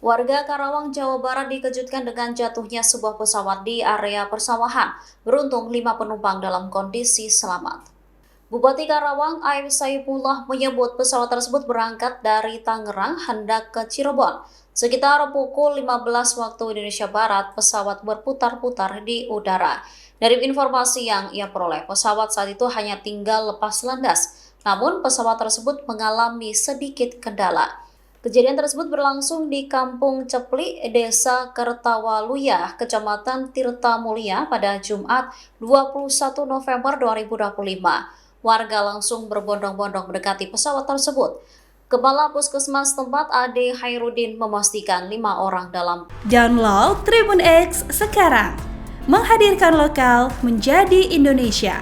Warga Karawang, Jawa Barat dikejutkan dengan jatuhnya sebuah pesawat di area persawahan. Beruntung 5 penumpang dalam kondisi selamat. Bupati Karawang, A.M. Saifullah menyebut pesawat tersebut berangkat dari Tangerang hendak ke Cirebon. Sekitar pukul 15 waktu Indonesia Barat, pesawat berputar-putar di udara. Dari informasi yang ia peroleh, pesawat saat itu hanya tinggal lepas landas. Namun pesawat tersebut mengalami sedikit kendala. Kejadian tersebut berlangsung di Kampung Cepli, Desa Kertawaluya, Kecamatan Tirta Mulia pada Jumat 21 November 2025. Warga langsung berbondong-bondong mendekati pesawat tersebut. Kepala Puskesmas tempat Ade Hairudin memastikan 5 orang dalam. Download Tribun X sekarang, menghadirkan lokal menjadi Indonesia.